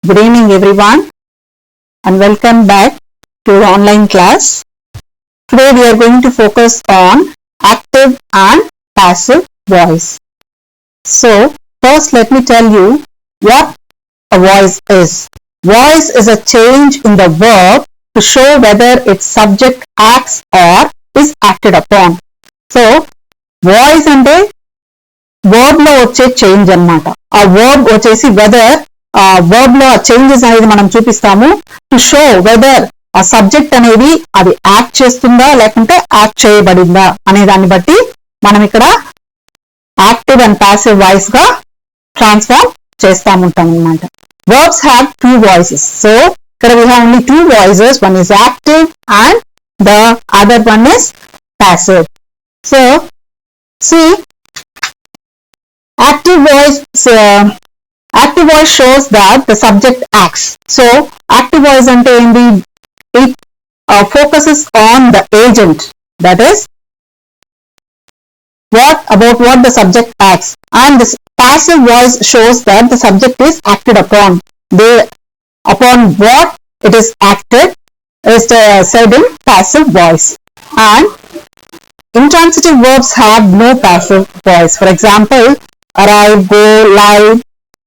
Good evening everyone and welcome back to the online class. Today we are going to focus on active and passive voice. So first let me tell you what a voice is. Voice is a change in the verb to show whether its subject acts or is acted upon. So voice అంటే verb లో వచ్చే change అన్నమాట. ఆ verb వచ్చేసి whether verb లో changes అనేది మనం చూపిస్తాము టు షో వెదర్ ఆ సబ్జెక్ట్ అనేది అది యాక్ట్ చేస్తుందా లేకుంటే యాక్ట్ చేయబడిందా అనే దాన్ని బట్టి మనం ఇక్కడ యాక్టివ్ అండ్ ప్యాసివ్ వాయిస్ గా ట్రాన్స్ఫార్మ్ చేస్తా ఉంటాం అన్నమాట. verbs have two voices. So ఇక్కడ we have only two voices. One is active and the other one is passive. So see, active voice shows that the subject acts. So active voice ante endi, it focuses on the agent, that is what the subject acts, and this passive voice shows that the subject is acted upon. Upon what it is acted is said in passive voice. And intransitive verbs have no passive voice. For example, arrive, go, lie,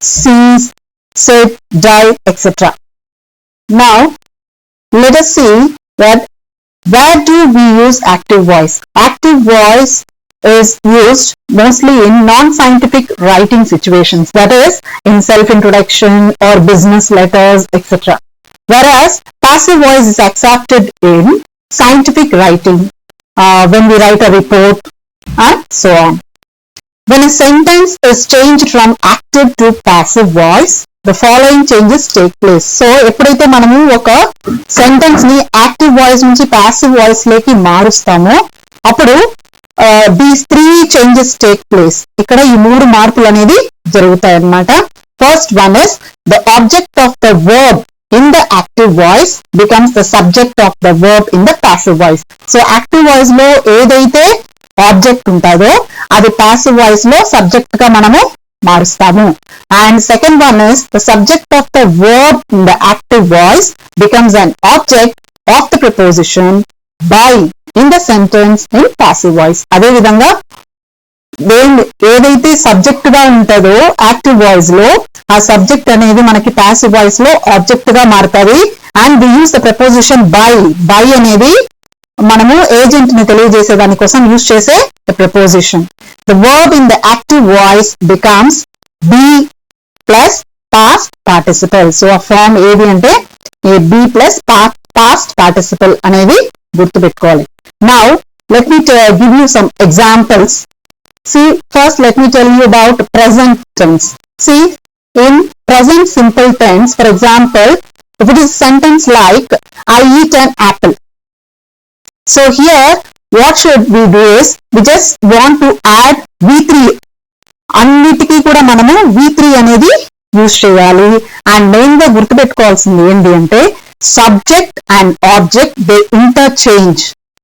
cease, sit, die, etc. Now let us see that where do we use active voice. Active voice is used mostly in non-scientific writing situations, that is in self-introduction or business letters, etc. Whereas passive voice is accepted in scientific writing, when we write a report and so on. When a sentence is changed from active to passive voice, the following changes take place. So ఎప్పుడైతే మనము ఒక sentence ని active voice నుంచి passive voice లోకి మారుస్తామో అప్పుడు these three changes take place. ఇక్కడ ఈ మూడు మార్పులు అనేది జరుగుతాయి అన్నమాట. First one is the object of the verb in the active voice becomes the subject of the verb in the passive voice. So active voice లో ఏదైతే ఆబ్జెక్ట్ ఉంటుందో అది పాసివ్ వాయిస్ లో సబ్జెక్ట్ గా మనము మారుస్తాము. And second one is the subject of the verb in the active voice becomes an object of the preposition by in the sentence in passive voice. అదే విధంగా ఏదైతే సబ్జెక్ట్ గా ఉంటుందో యాక్టివ్ వాయిస్ లో ఆ సబ్జెక్ట్ అనేది మనకి పాసివ్ వాయిస్ లో ఆబ్జెక్ట్ గా మారుతుంది. And we use the preposition by అనేది మనము ఏజెంట్ ని తెలియజేసే దానికోసం యూజ్ చేసే preposition. The verb in the active voice becomes be plus past participle. So ఆ ఫార్మ్ ఏది అంటే బి ప్లస్ పాస్ట్ పార్టిసిపల్ అనేది గుర్తుపెట్టుకోవాలి. Now let me give you some examples. See, first let me tell you about present tense. See, in present simple tense, for example, if it is a sentence like I eat an apple. So here what should we do is we just want to add V3. అన్నిటికీ కూడా మనము V3 అనేది use చేయాలి. And main గా గుర్తుపెట్టుకోవాల్సింది ఏంటి అంటే subject and object they interchange.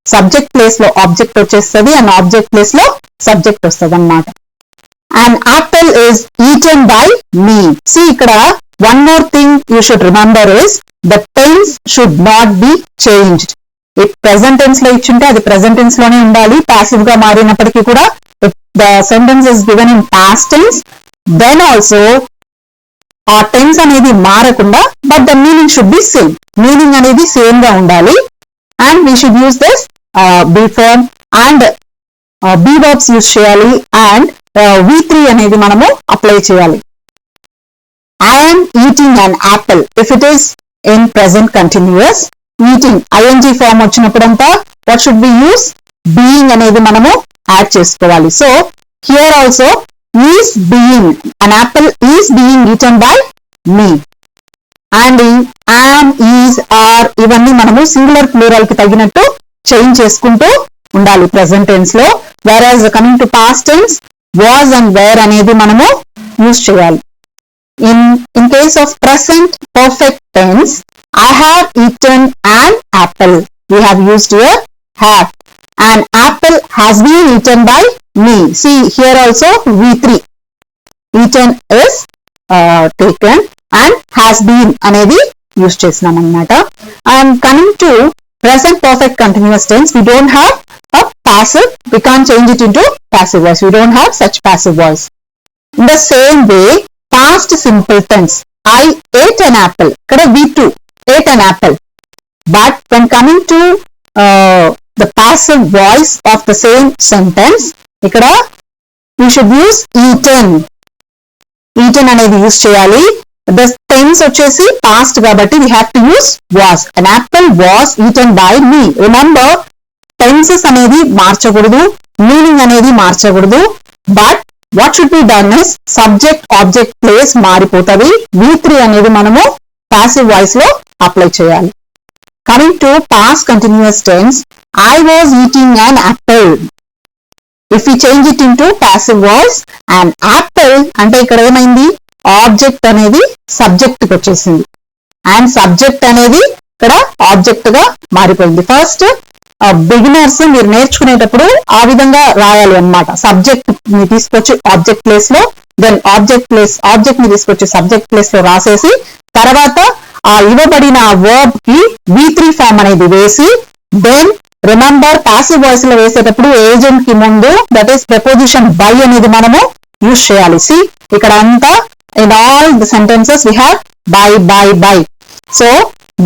Subject place లో ఆబ్జెక్ట్ వచ్చేస్తుంది అండ్ ఆబ్జెక్ట్ ప్లేస్ లో సబ్జెక్ట్ వస్తుంది అన్నమాట. And apple is eaten by me. See ఇక్కడ one more thing you should remember is the tense should not be changed. Present tense లో ఇచ్చుంటే అది present tense లోనే ఉండాలి. ప్యాసివ్ గా మారినప్పటికీ కూడా the sentence is given in past tense then also ఆ టెన్స్ అనేది మారకుండా but the meaning should be same. Meaning అనేది సేమ్ గా ఉండాలి. And we should use this be form and be verbs use చేయాలి. అండ్ V3 అనేది మనము అప్లై చేయాలి. I am eating an apple. If it is in present continuous, eating ing form వచ్చినప్పుడంతా what should we use? being అనేది మనము add చేసుకోవాలి. So here also is being, an apple is being eaten by me. And am, is, are ఇవన్నీ మనము singular plural కి తగినట్టు change చేసుకుంటూ ఉండాలి ప్రెసెంట్ టెన్స్ లో. whereas coming to past tense was and were అనేది మనము యూజ్ చేయాలి. in case of present perfect tense, I have eaten an apple. We have used here have. An apple has been eaten by me. See here also V3. Eaten is taken and has been అనేది use చేసినాం అన్నమాట. And coming to present perfect continuous tense, we don't have a passive, we can't change it into passive voice, we don't have such passive voice. In the same way, past simple tense, I ate an apple, ikkada V2, ate an apple. But when coming to the passive voice of the same sentence, ikkada we should use eaten. Eaten అనేది use చేయాలి. The tense వచ్చేసి past కాబట్టి we have to use was. An apple was eaten by me. Remember, tenses అనేది మార్చకూడదు, meaning అనేది మార్చకూడదు. But what should be done is subject object place మారిపోతుంది. V3 అనేది మనము passive voice లో అప్లై చేయాలి. Coming to past continuous tense, I was eating an apple. If we change it into passive voice, an apple అంటే ఇక్కడ ఏమైంది, object అనేది subject కి వచ్చేసింది అండ్ సబ్జెక్ట్ అనేది ఇక్కడ ఆబ్జెక్ట్ గా మారిపోయింది. ఫస్ట్ బిగినర్స్ మీరు నేర్చుకునేటప్పుడు ఆ విధంగా రాయాలి అన్నమాట. సబ్జెక్ట్ ని తీసుకొచ్చి ఆబ్జెక్ట్ ప్లేస్ లో, దెన్ ఆబ్జెక్ట్ ని తీసుకొచ్చి సబ్జెక్ట్ ప్లేస్ లో రాసేసి తర్వాత ఆ ఇవ్వబడిన వర్బ్ కి V3 ఫామ్ అనేది వేసి, దెన్ రిమెంబర్ పాసివ్ వాయిస్ లో వేసేటప్పుడు ఏజెంట్ కి ముందు దట్ ఈస్ ప్రిపోజిషన్ బై అనేది మనము యూజ్ చేయాలి. సి ఇక్కడ అంతా in all the sentences we have by. So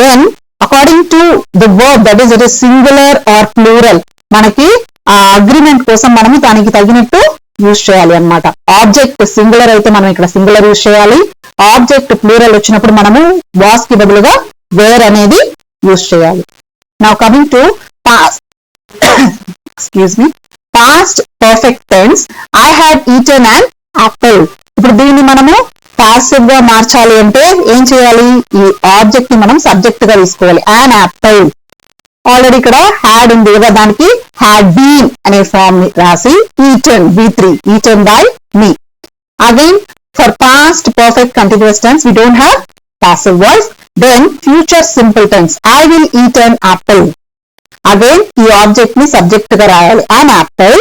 then according to the verb, that is it is singular or plural, మనకి ఆ అగ్రిమెంట్ కోసం మనము దానికి తగినట్టు యూజ్ చేయాలి అన్నమాట. ఆబ్జెక్ట్ సింగులర్ అయితే మనం ఇక్కడ సింగులర్ యూజ్ చేయాలి. ఆబ్జెక్ట్ ప్లూరల్ వచ్చినప్పుడు మనము వాస్ కి బదులుగా వేర్ అనేది యూజ్ చేయాలి. Now coming to past excuse me, past perfect tense, I had eaten an apple. ఇప్పుడు దీన్ని మనము పాసివ్ గా మార్చాలి అంటే ఏం చేయాలి, ఈ ఆబ్జెక్ట్ ని మనం సబ్జెక్ట్ గా తీసుకోవాలి. an apple, ఆల్రెడీ ఇక్కడ హ్యాడ్ ఉంది కదా, దానికి హ్యాడ్ బీన్ అనే ఫామ్ ని రాసి eaten V3, eaten by me. Again for past perfect continuous tense we don't have passive voice. Then future simple tense, I will eat an apple. Again ఈ object ని subject గా రాయాలి. an apple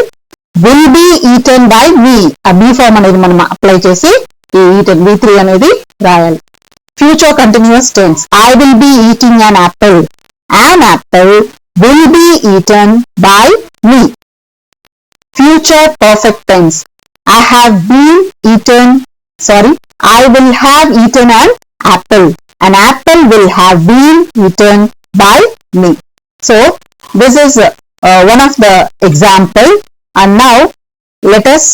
will be eaten by me, ఆ be form అనేది మనం apply చేసి ఈ eaten V3 అనేది రాయాలి. Future continuous tense, I will be eating an apple. An apple will be eaten by me. Future perfect tense, I have been eaten, I will have eaten an apple. An apple will have been eaten by me. So this is one of the example, and now let us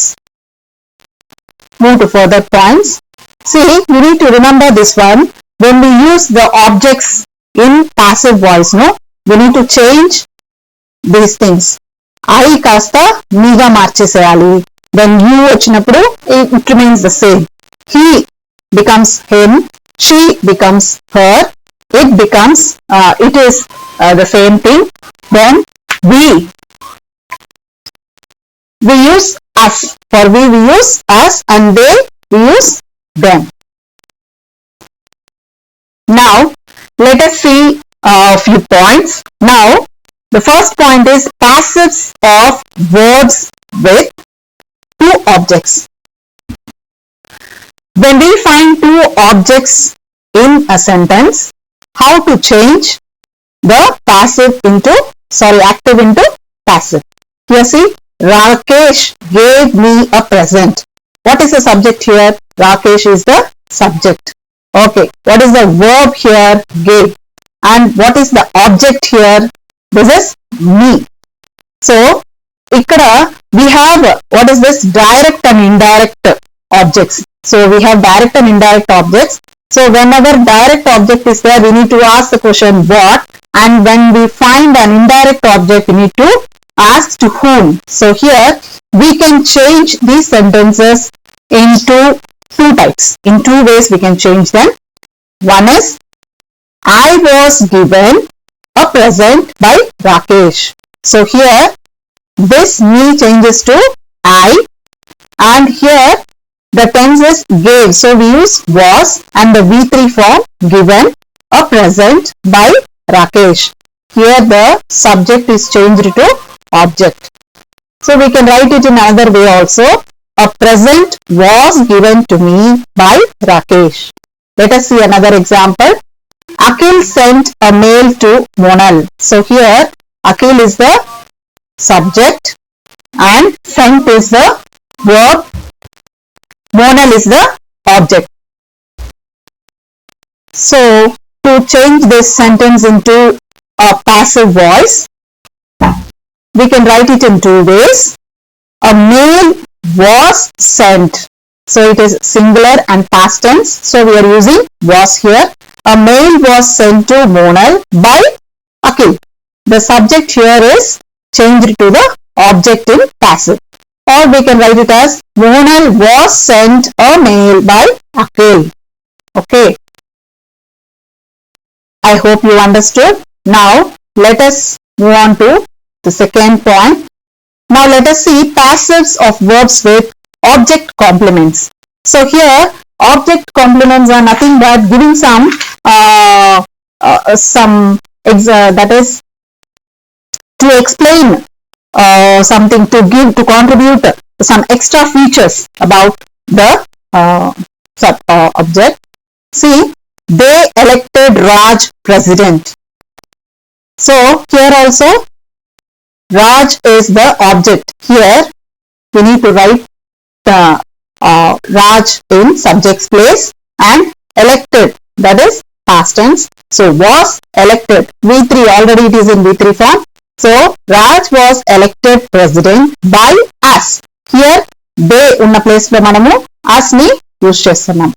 move to further points. See, you need to remember this one. When we use the objects in passive voice, no, we need to change these things. I kasta meega marcheseyali. Then you వచ్చినప్పుడు it remains the same. He becomes him, she becomes her, it becomes it is the same thing. Then we use us. For we use us, and they we use them. Now let us see a few points. Now the first point is passives of verbs with two objects. When we find two objects in a sentence, how to change the active into passive. Here see, Rakesh gave me a present. What is the subject here? Rakesh is the subject. Okay, what is the verb here? Gave. And what is the object here? This is me. So ikkada we have, what is this, direct and indirect objects. So we have direct and indirect objects. So whenever direct object is there, we need to ask the question what, and when we find an indirect object, we need to ask to whom. So here we can change these sentences into two types. In two ways we can change them. One is, I was given a present by Rakesh. So here this me changes to I, and here the tense is gave. So we use was and the V3 form, given a present by Rakesh. Here the subject is changed to object. So we can write it in another way also. A present was given to me by Rakesh. Let us see another example. Akhil sent a mail to Monal. So here Akhil is the subject and sent is the verb. Monal is the object. So to change this sentence into a passive voice, we can write it in two ways. A mail was sent. So it is singular and past tense. So we are using was here. A mail was sent to Monal by Akhil. The subject here is changed to the object in passive. Or we can write it as Monal was sent a mail by Akhil. Okay. I hope you understood. Now let us move on to the second point. Now let us see passives of verbs with object complements. So here object complements are nothing but giving some that is to explain something, to give, to contribute some extra features about the object. See, they elected Raj president. So here also Raj is the object. Here we need to write the Raj in subject's place and elected, that is past tense. So was elected, V3, already it is in V3 form. So Raj was elected president by us. Here they unna place lo manamu us ni use chestunam.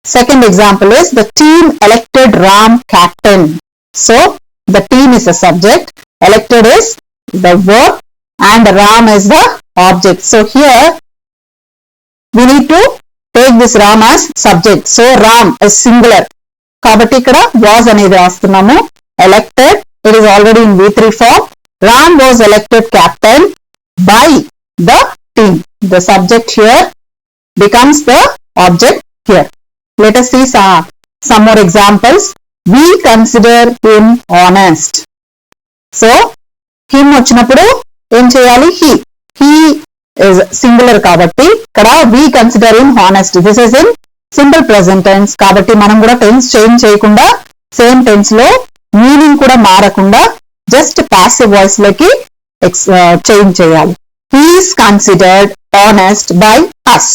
Second example is the team elected Ram captain. So the team is the subject, elected is the verb and Ram is the object. So here we need to take this Ram as subject. So Ram is singular. Kabatti ikkada was anedi rastunnamo. Elected, it is already in V3 form. Ram was elected captain by the team. The subject here becomes the object here. Let us see some more examples. We consider him honest. So him వచ్చినప్పుడు ఏం చేయాలి? He is singular కాబట్టి ఇక్కడ we consider him honest. This is in simple present tense కాబట్టి మనం కూడా tense change చేయకుండా same tense లో మీనింగ్ కూడా మారకుండా జస్ట్ పాసివ్ వాయిస్ లోకి చేంజ్ చేయాలి. He is considered honest by us.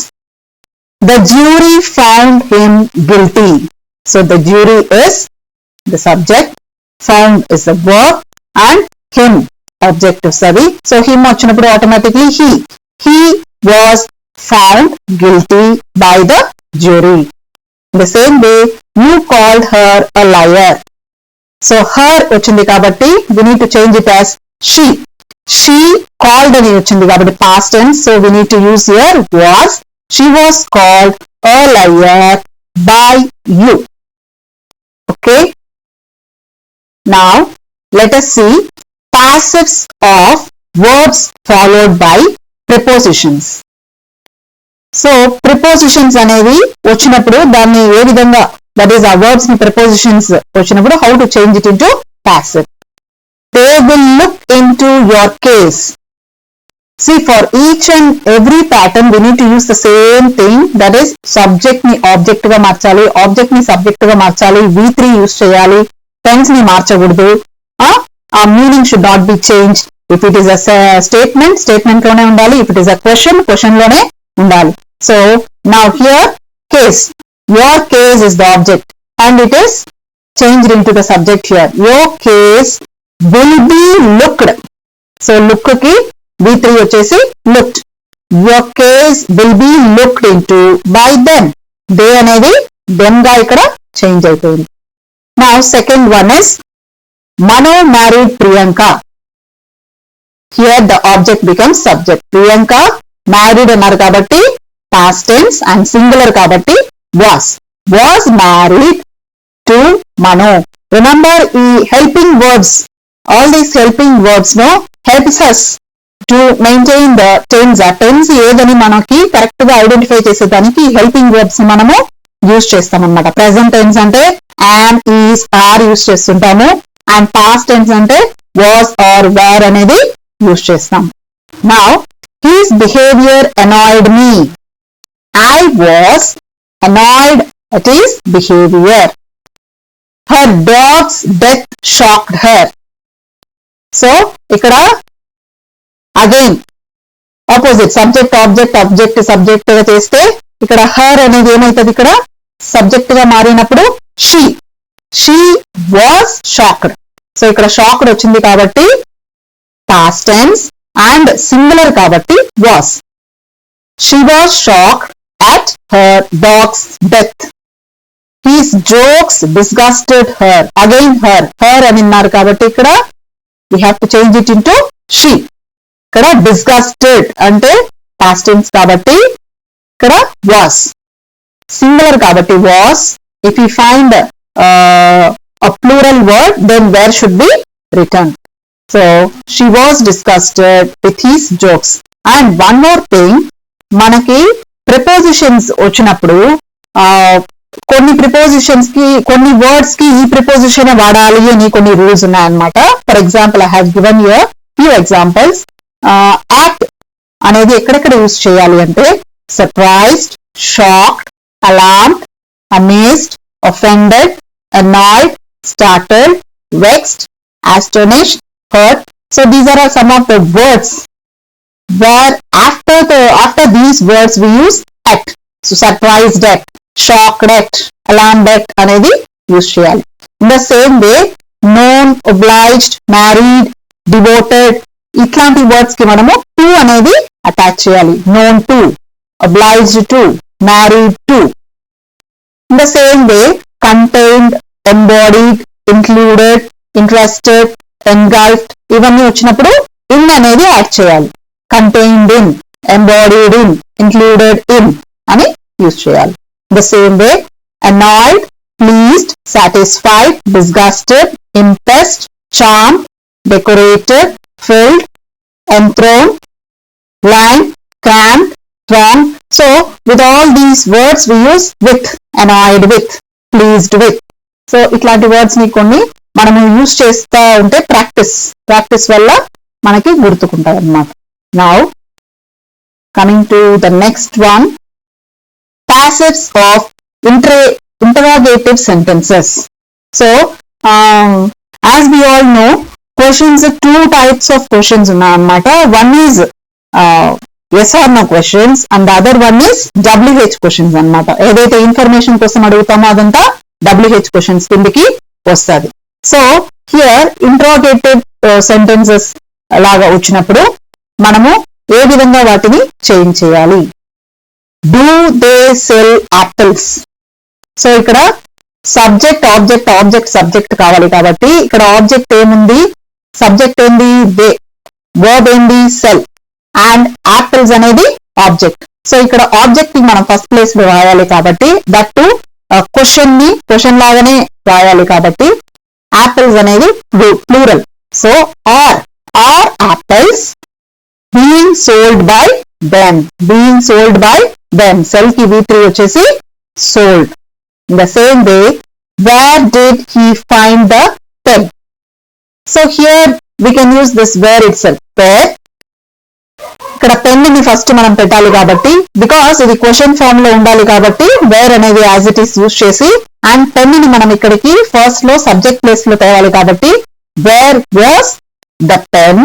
The jury found him guilty. So the jury is the subject, found is the verb and him objective study. So him వచ్చినప్పుడు automatically he was found guilty by the jury. In the same way, you called her a liar. So her వచ్చింది కాబట్టి we need to change it as she. She called అని వచ్చింది కాబట్టి past tense. So we need to use here was. She was called a liar by you. Okay. Now let us see passives of verbs followed by prepositions. So prepositions అనేవి వచ్చినప్పుడు దాన్ని ఏ విధంగా, that is our verbs ని prepositions వచ్చినప్పుడు how to change it into passive. They will look into your case. See, for each and every pattern we need to use the same thing, that is subject ni object ga marchali, object ni subject ga marchali, V3 use cheyali, tense ni marchaguddu, meaning should not be changed. If it is a statement lone undali, if it is a question lone undali. So now here case, your case is the object and it is changed into the subject here. Your case will be looked. So look ki V3 వచ్చేసి looked. Your case will be looked into by them. They అనేది them గా ఇక్కడ change అయిపోయింది. Now second one is Mano married Priyanka. Here the object becomes subject. Priyanka married అన్నారు కాబట్టి past tense and singular కాబట్టి was married to Mano. Remember ఈ helping verbs, all these helping verbs helps us to maintain the tense. ఆ tense ఏదని మనకి correct గా identify చేసేదానికి helping verbs మనము యూజ్ చేస్తాం అన్నమాట. ప్రెసెంట్ టెన్స్ అంటే am, is, are యూజ్ చేస్తుంటాము అండ్ పాస్ట్ టెన్స్ అంటే was or were అనేది యూజ్ చేస్తాం. Now his behavior annoyed me. I was annoyed It is behavior. Her dog's death shocked her. So ikkada again opposite subject object object subject గా చేస్తే ఇక్కడ her అనేది ఏమైతుంది ఇక్కడ subject గా మారినప్పుడు she was shocked. సో ఇక్కడ shocked వచ్చింది కాబట్టి past tense and singular కాబట్టి was. She was shocked at her dog's death. His jokes disgusted her. Again her అని అన్నారు కాబట్టి ఇక్కడ we have to change it into she. ఇక్కడ disgusted అంటే past tense కాబట్టి ఇక్కడ was. Singular కాబట్టి was. If we find a plural word, then where should be written? So she was disgusted with his jokes. And one more thing, మనకి prepositions వచ్చినప్పుడు కొన్ని prepositions కి కొన్ని వర్డ్స్ కి ఈ ప్రిపోజిషన్ వాడాలి అని కొన్ని రూల్స్ ఉన్నాయన్నమాట. For example I have given here few examples. Act అనేది ఎక్కడెక్కడ యూజ్ చేయాలి అంటే surprised, shocked, alarmed, amazed, offended, annoyed, startled, vexed, astonished, hurt. So these are some of the words where after these words we use at. So surprised at, shocked at, alarmed at అనేది use చేయాలి. In the same way known, obliged, married, devoted ఇట్లాంటి words కి మనము to అనేది attach చేయాలి. known to, obliged to, married to. In the same way contained, embodied, included, interested, engulfed ఇవన్నీ వచ్చినప్పుడు in అనేది యాడ్ చేయాలి. contained in, embodied in, included in అని యూజ్ చేయాలి. The same way annoyed, pleased, satisfied, disgusted, impressed, charmed, decorated, filled, enthroned, blind, cramped, wrong. So with all these words we use with, annoyed with, pleased with. So ఇట్లాంటి words ని కొన్ని మనము use చేస్తా ఉంటే practice వల్ల మనకి గుర్తుకుంటాయి అన్నమాట. Now coming to the next one, passives of interrogative sentences. So as we all know, questions, two types of questions ఉన్నాయన్నమాట. One is yes or no questions and the other one is WH questions అన్నమాట. ఏదైతే information కోసం అడుగుతామో అదంతా WH questions కిందకి వస్తుంది. So here interrogative sentences లాగా వచ్చినప్పుడు మనము ఏ విధంగా వాటిని చేంజ్ చేయాలి. Do they sell apples. So ఇక్కడ సబ్జెక్ట్ ఆబ్జెక్ట్ ఆబ్జెక్ట్ సబ్జెక్ట్ కావాలి కాబట్టి ఇక్కడ ఆబ్జెక్ట్ ఏముంది, సబ్జెక్ట్ ఏంది దే, వర్బ్ ఏంది సెల్, అండ్ యాపిల్స్ అనేది ఆబ్జెక్ట్. సో ఇక్కడ ఆబ్జెక్ట్ ని మనం ఫస్ట్ ప్లేస్ లో రాయాలి కాబట్టి దట్ టు క్వశ్చన్ లాగానే రాయాలి కాబట్టి యాపిల్స్ అనేది plural. So are apples being sold by them, being sold by them, sell కి V3 వచ్చేసి sold. In the same way where did he find the pen. So here we can use this where itself. Where ఇక్కడ pen ని first మనం పెట్టాలి కాబట్టి because ఇది question form లో ఉండాలి కాబట్టి వేర్ అనేది యాజ్ ఇట్ ఈస్ యూజ్ చేసి అండ్ పెన్ ని మనం ఇక్కడికి ఫస్ట్ లో సబ్జెక్ట్ ప్లేస్ లో తేవాలి కాబట్టి where was the pen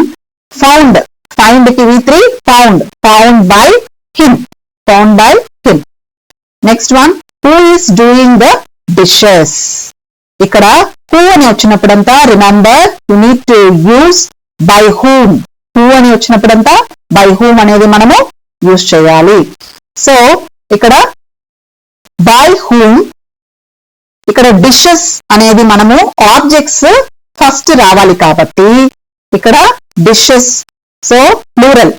found. Find కి V3 found by him, found by him. Next one who is doing the dishes. ఇక్కడ హూ అని వచ్చినప్పుడంతా remember you need to use by whom. Who అని వచ్చినప్పుడంతా by whom అనేది మనము use చేయాలి. So ఇక్కడ బై హూమ్, ఇక్కడ డిషెస్ అనేది మనము ఆబ్జెక్ట్స్ ఫస్ట్ రావాలి కాబట్టి ఇక్కడ dishes. So plural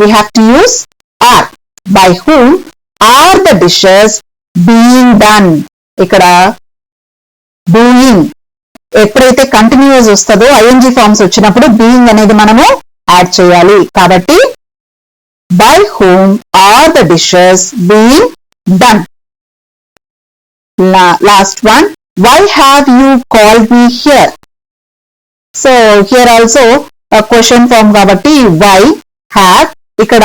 we have to use are. By whom are the dishes being done. ఇక్కడ డూయింగ్ ఎప్పుడైతే కంటిన్యూస్ వస్తుందో ING ఫార్మ్స్ వచ్చినప్పుడు బీయింగ్ అనేది మనము యాడ్ చేయాలి కాబట్టి by whom are the dishes being done. Last one, why have you called me here. So here also a question form కాబట్టి why, have, ఇక్కడ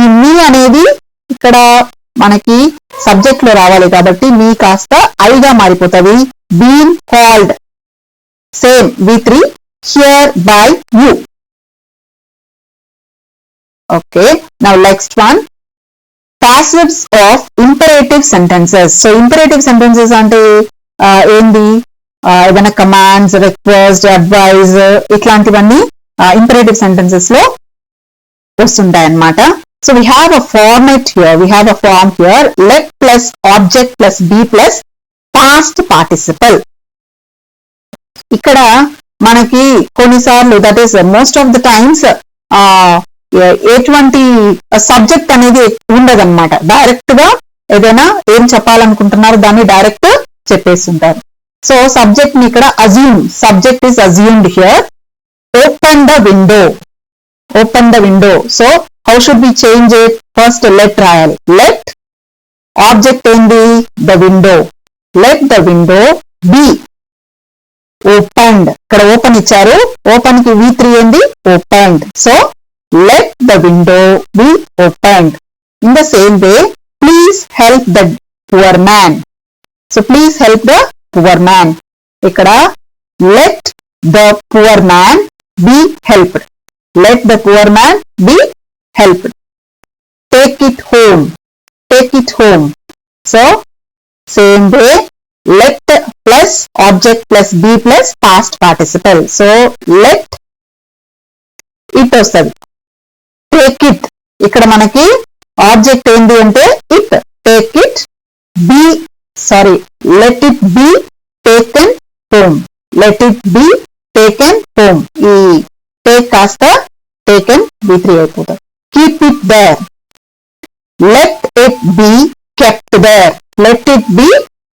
ఈ me అనేది ఇక్కడ మనకి సబ్జెక్ట్ లో రావాలి కాబట్టి మీ కాస్త ఐగా మారిపోతుంది. Been called same V3 here by you. Okay, now next one passives of imperative sentences. సో imperative sentences అంటే ఏంది, ఏదైనా కమాండ్స్, రిక్వెస్ట్, అడ్వైజ్ ఇట్లాంటివన్నీ imperative sentences లో వస్తుంటాయి అన్నమాట. సో we have a format here, we have a form here, let plus object plus be plus past participle. ఇక్కడ మనకి కొన్నిసార్లు that is most of the times ఎటువంటి సబ్జెక్ట్ అనేది ఉండదన్నమాట. డైరెక్ట్ గా ఏదైనా ఏం చెప్పాలనుకుంటున్నారో దాన్ని డైరెక్ట్ చెప్పేస్తుంటారు. సో సబ్జెక్ట్ ని ఇక్కడ assume, subject is assumed here. Open the window, open the window. So how should be change it? First let రాయాలి. లెట్ ఆబ్జెక్ట్ ఏంది? The window. Let the window B opened. ఇక్కడ open ఇచ్చారు, open కి V3 ఏంది? Opened. So let the window be opened. In the same way, please help the poor man. So please help the poor man. Ikkada let the poor man be helped. Let the poor man be helped. Take it home. Take it home. So same way, let plus object plus be plus past participle. So let it వస్తుంది. Take it, ఇక్కడ మనకి object ఏంటి అంటే it. Take it be sorry let it be taken home. Let it be taken home. ఈ take కాస్త taken V3 అయిపోతుంది. Keep it there. Let it be kept there. Let it be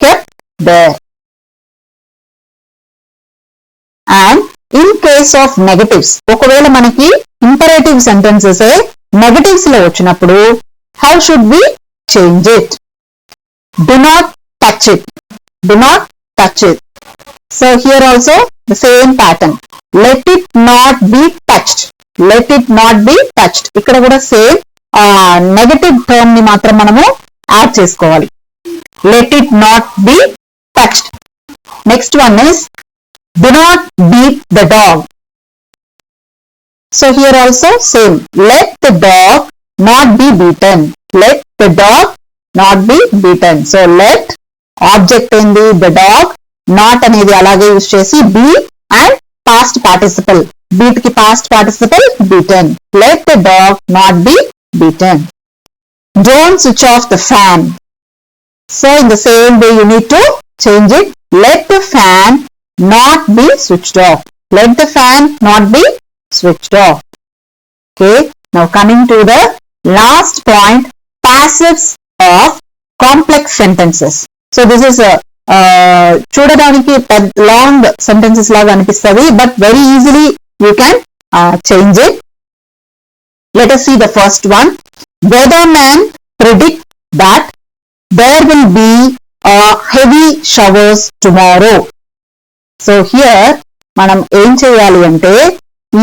kept there. And in case of negatives, ఒకవేళ మనకి imperative sentences negatives లో వచ్చినప్పుడు how should be change it? Do not touch it. Do not touch it. So here also the same pattern. Let it not be touched. Let it not be touched. ఇక్కడ కూడా same negative term ని మాత్రం మనము add చేసుకోవాలి. Let it not be touched. Next one is do not beat the dog. So here also same. Let the dog not be beaten. Let the dog not be beaten. So let object in the dog, not అనేది అలాగే use చేసి be and past participle. Beat ki past participle beaten. Let the dog not be beaten. Don't switch off the fan. So in the same way you need to change it. Let the fan not be switched off. Let the fan not be switched off. Okay, now coming to the last point, passives of complex sentences. So this is a చూడడానికి long sentences లాగా అనిపిస్తుంది, but very easily you can change it. Let us see the first one. Weatherman predict that there will be heavy showers tomorrow. So here మనం ఏం చేయాలి అంటే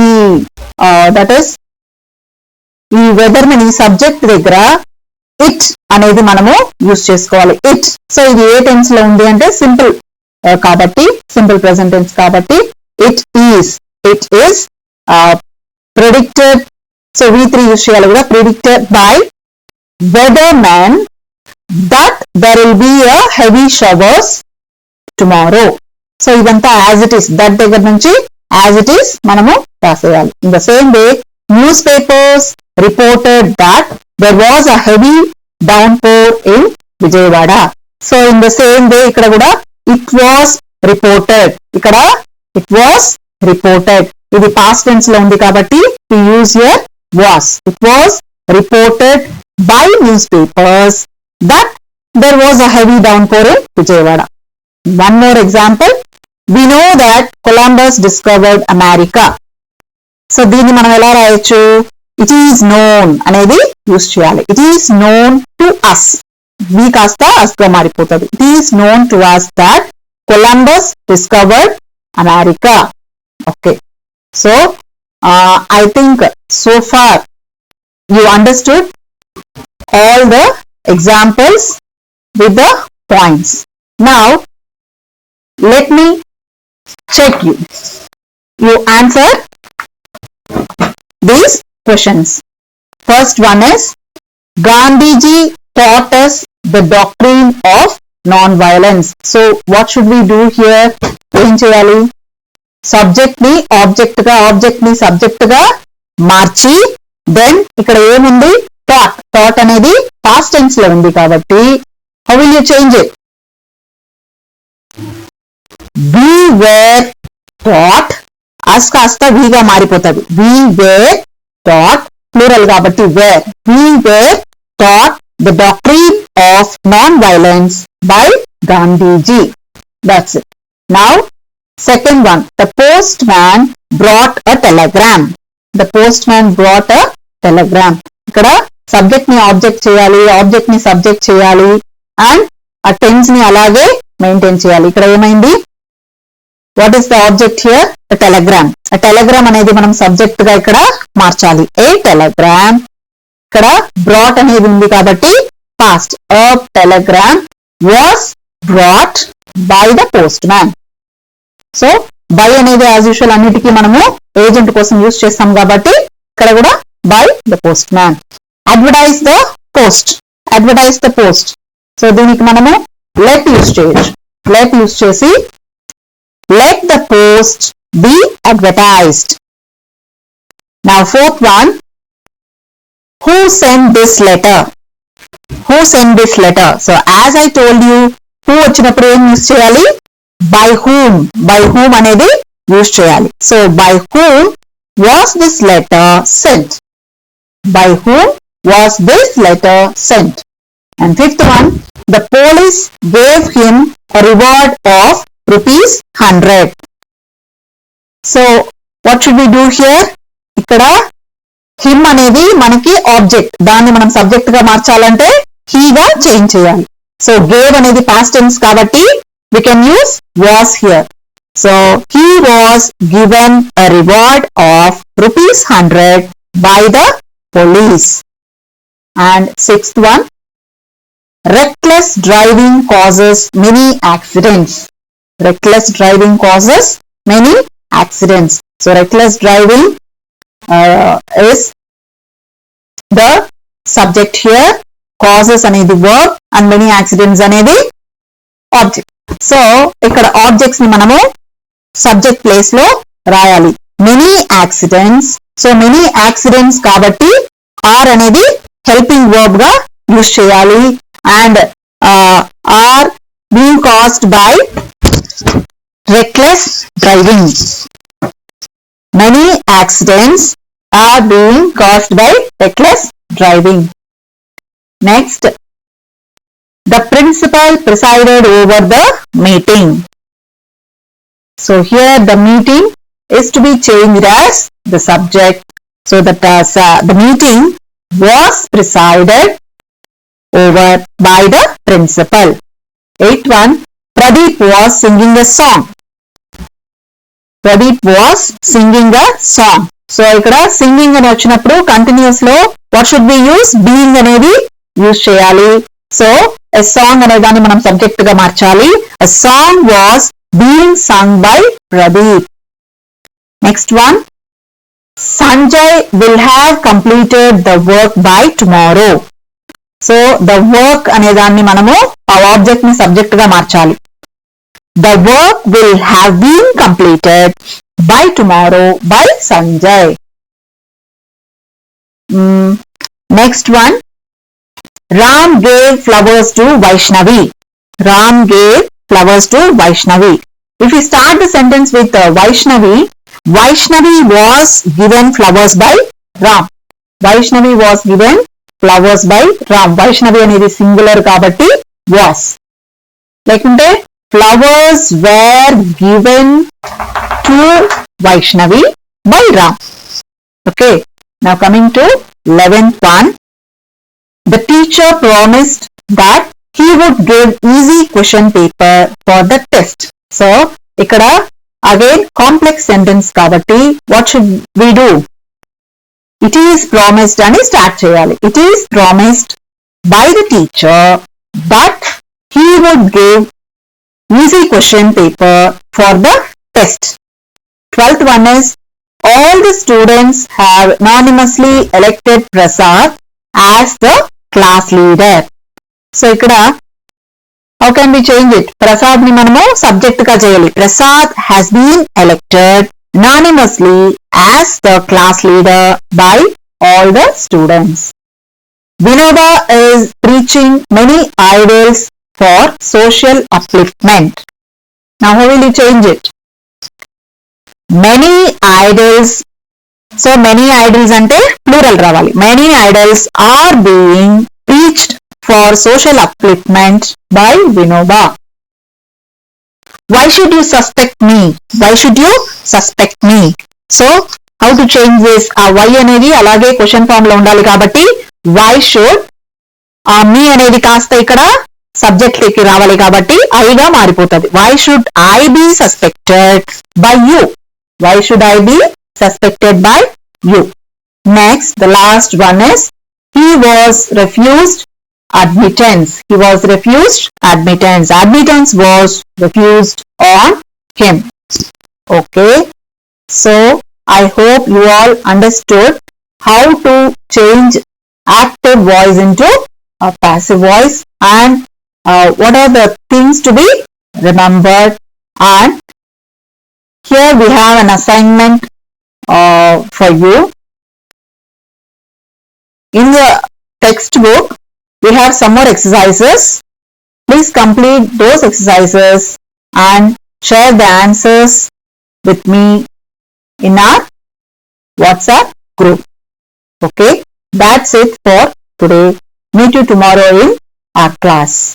ఈ that is ఈ weathermen ఈ సబ్జెక్ట్ దగ్గర ఇట్ అనేది మనము యూజ్ చేసుకోవాలి. ఇట్. సో ఇది ఏ టెన్స్ లో ఉంది అంటే సింపుల్ కాబట్టి, సింపుల్ ప్రెజెంట్ టెన్స్ కాబట్టి it is. It is predicted. So V3 use చేయాలి కూడా. Predicted by weathermen that there will be a heavy showers tomorrow. So ఇదంతా యాజ్ ఇట్ ఈస్, దట్ దగ్గర నుంచి యాజ్ ఇట్ ఈస్ మనము రాసేయాలి. In the same way newspapers reported that there was a heavy downpour in Vijayawada. So in the same way ఇక్కడ కూడా it was reported. ఇక్కడ it was reported. ఇది past tense లో ఉంది కాబట్టి to use here was. It was reported by newspapers that there was a heavy downpour in Vijayawada. One more example. We know that Columbus discovered America. So దీన్ని మనం ఎలా రాయొచ్చు? It is known అనేది use చేయాలి. It is known to us. We కాస్త us గా మారిపోతుంది. It is known to us that Columbus discovered America. Okay. So I think so far you understood all the examples with the points. Now let me check you. You answer these questions. First one is, Gandhiji taught us the doctrine of non-violence. So what should we do here? Em cheyali? Subject ni object ga, object ni subject ga March then ఇక్కడ ఏముంది? taught. taught అనేది past tense లో ఉంది కాబట్టి how will you change it? We were taught, as కాస్త we గా మారిపోతుంది. We were taught, plural కాబట్టి were. We were taught the doctrine of non-violence by Gandhiji. That's it. Now, second one, the postman brought a telegram. The postman brought a telegram. ఇక్కడ subject ని object చేయాలి, object ని subject చేయాలి and ఆ tense ని అలాగే maintain చేయాలి. ఇక్కడ ఏమైంది? What is the object here? a telegram. a telegram అనేది మనం సబ్జెక్ట్ గా ఇక్కడ మార్చాలి. a telegram. ఇక్కడ brought అనేది ఉంది కాబట్టి past. a telegram was brought by the postman. So by అనేది యాజ్ యూజువల్ అన్నిటికీ మనము ఏజెంట్ కోసం యూజ్ చేస్తాం కాబట్టి ఇక్కడ కూడా by the postman. advertise the post. advertise the post. So దీనికి మనము let యూజ్ చేయొచ్చు. let యూజ్ చేసి let the post be advertised. Now fourth one, who sent this letter? who sent this letter? So as I told you, who వచ్చినప్పుడు ఏం use చేయాలి? by whom. by whom అనేది use చేయాలి. So by whom was this letter sent? by whom was this letter sent? And fifth one, the police gave him a reward of ₹100. So what should we do here? ఇక్కడ him అనేది మనకి object, దాన్ని మనం subject గా మార్చాలంటే he గా change చేయాలి. So gave అనేది past tense కాబట్టి we can use was here. So he was given a reward of ₹100 by the police. And sixth one, reckless driving causes many accidents. reckless driving causes many accidents. So reckless driving is the subject here, causes అనేది verb and many accidents అనేది object. So ఇక్కడ objects ని మనము subject place లో రాయాలి. many accidents. So many accidents కాబట్టి are అనేది helping verb గా యూజ్ చేయాలి and are being caused by reckless driving. Many accidents are being caused by reckless driving. Next, the principal presided over the meeting. So here the meeting is to be changed as the subject. So that the meeting was presided over by the principal. Eighth one, Pradeep was singing a song. Pradeep was singing a song. So ఇక్కడ singing అని వచ్చినప్పుడు continuous లో what should we use? being అనేది use చేయాలి. So a song అనే దాన్ని మనం subject గా మార్చాలి. A song was being sung by Pradeep. Next one, Sanjay will have completed the work by tomorrow. So the work అనే దాన్ని మనము ఆ ఆబ్జెక్ట్ ని సబ్జెక్ట్ గా మార్చాలి. The work will have been completed by tomorrow by Sanjay. Next one, Ram gave flowers to Vaishnavi. Ram gave flowers to Vaishnavi. If we start the sentence with Vaishnavi, Vaishnavi was given flowers by Ram. Vaishnavi was given flowers by Ram. Vaishnavi అనేది singular కాబట్టి was. లేకుంటే flowers were given to Vaishnavi by Ram. Okay. Now coming to 11th one. The teacher promised that he would give easy question paper for the test. So ఇక్కడ again complex sentence కాబట్టి what should we do? It is promised అని start చేయాలి. It is promised by the teacher, but he would give easy question paper for the test. 12th one is, all the students have anonymously elected Prasad as the class leader. So ikkada how can we change it? Prasad ni manamu subject ga cheyali. Prasad has been elected anonymously as the class leader by all the students. Vinoba is preaching many ideals for social upliftment. Now how will you change it? Many idols. So many idols ante plural ravali. Many idols are being preached for social upliftment by Vinoba. Why should you suspect me? Why should you suspect me? So how to change this? Why అనేది అలాగే question form లో ఉండాలి కాబట్టి why should me అనేది కాస్త ఇక్కడ subject కి రావాలి కాబట్టి I గా మారిపోతుంది. Why should I be suspected by you? Why should I be suspected by you? Next, the last one is, he was refused admittance. He was refused admittance. Admittance was refused on him. Okay. So, I hope you all understood how to change active voice into a passive voice and what are the things to be remembered. And here we have an assignment for you. In the textbook, we have some more exercises. Please complete those exercises and share the answers with me in our WhatsApp group. Okay, that's it for today. Meet you tomorrow in our class.